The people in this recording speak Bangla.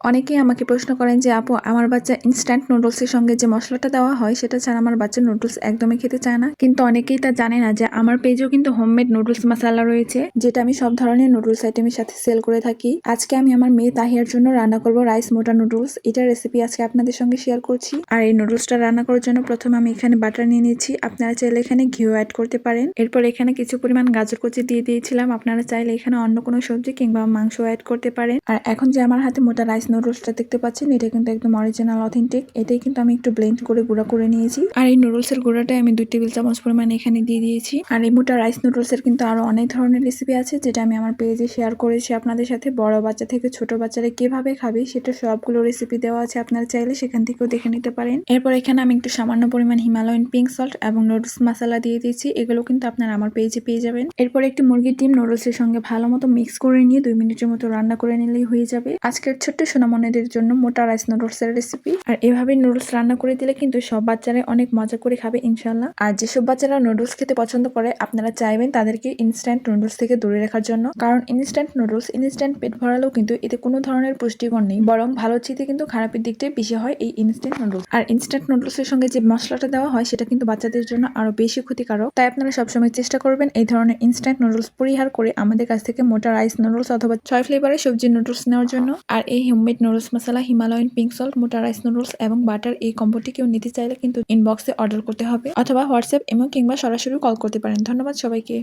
অনেকেই আমাকে প্রশ্ন করেন যে আপু আমার বাচ্চা ইনস্ট্যান্ট নুডলসের সঙ্গে যে মশলাটা দেওয়া হয় সেটা ছাড়া আমার বাচ্চা নুডলস একদমই খেতে চায় না। কিন্তু অনেকেই তা জানে না যে আমার পেজেও কিন্তু হোমমেড নুডলস মশলা রয়েছে, যেটা আমি সব ধরনের নুডলস আইটেমের সাথে সেল করে থাকি। আজকে আমি আমার মেয়ে তাহিয়ার জন্য রান্না করব রাইস মোটা নুডলস। এটার রেসিপি আজকে আপনাদের সঙ্গে শেয়ার করছি। আর এই নুডলসটা রান্না করার জন্য প্রথমে আমি এখানে বাটার নিয়ে নিয়েছি। আপনারা চাইলে এখানে ঘিও অ্যাড করতে পারেন। এরপর এখানে কিছু পরিমাণ গাজর কুচি দিয়ে দিয়েছিলাম। আপনারা চাইলে এখানে অন্য কোনো সবজি কিংবা মাংস অ্যাড করতে পারেন। আর এখন যে আমার হাতে মোটা রাইস নুডলসটা দেখতে পাচ্ছেন, এটা কিন্তু একদম অরিজিনাল অথেন্টিক। এটাই কিন্তু আমি একটু ব্লেন্ড করে গুঁড়া করে নিয়েছি। আর এই নুডলসের গুঁড়াটা আমি 2 টেবিল চামচ পরিমাণে এখানে দিয়ে দিয়েছি। আর এই মোটা রাইস নুডলসের কিন্তু আরো অনেক ধরনের রেসিপি আছে, যেটা আমি আমার পেজে শেয়ার করেছি আপনাদের সাথে। বড় বাচ্চা থেকে ছোট বাচ্চারা কিভাবে খাবে সেটা সবগুলো রেসিপি দেওয়া আছে, আপনারা চাইলে সেখান থেকেও দেখে নিতে পারেন। এরপর এখানে আমি একটু সামান্য পরিমাণ হিমালয়ান পিঙ্ক সল্ট এবং নুডলস মশলা দিয়ে দিয়েছি। এগুলো কিন্তু আপনারা আমার পেজে পেয়ে যাবেন। এরপর একটি মুরগির ডিম নুডলসের সঙ্গে ভালো মতো মিক্স করে নিয়ে 2 মিনিটের মতো রান্না করে নিলেই হয়ে যাবে আজকের ছোট্ট সোনামনেদের জন্য মোটা রাইস নুডলসের রেসিপি। আর এভাবে নুডলস রান্না করে দিলে কিন্তু সব বাচ্চারা অনেক মজা করে খাবে ইনশাল্লাহ। আর যেসব বাচ্চারা নুডলস খেতে পছন্দ করে আপনারা চাইবেন তাদেরকে ইনস্ট্যান্ট নুডলস থেকে দূরে রাখার জন্য, কারণ ইনস্ট্যান্ট নুডলস ইনস্ট্যান্ট পেট ভরালেও কিন্তু এতে কোনো ধরনের পুষ্টিগুণ নেই, বরং ভালো চেয়ে কিন্তু খারাপের দিকটাই বেশি হয় এই ইনস্ট্যান্ট নুডলস। আর ইনস্ট্যান্ট নুডলসের সঙ্গে যে মশলাটা দেওয়া হয় সেটা কিন্তু বাচ্চাদের জন্য আরো বেশি ক্ষতিকারক। তাই আপনারা সবসময় চেষ্টা করবেন এই ধরনের ইনস্ট্যান্ট নুডলস পরিহার করে আমাদের কাছ থেকে মোটা রাইস নুডলস অথবা 6 ফ্লেভারের সবজি নুডলস নেওয়ার জন্য। আর এই হোমমেড নুডলস মশলা, হিমালয়ান পিঙ্ক সল্ট, মোটা রাইস নুডলস এবং বাটার এই কম্বোটি কেউ নিতে চাইলে কিন্তু ইনবক্সে অর্ডার করতে হবে অথবা হোয়াটসঅ্যাপ, ইমো কিংবা সরাসরি কল করতে পারেন। ধন্যবাদ সবাইকে।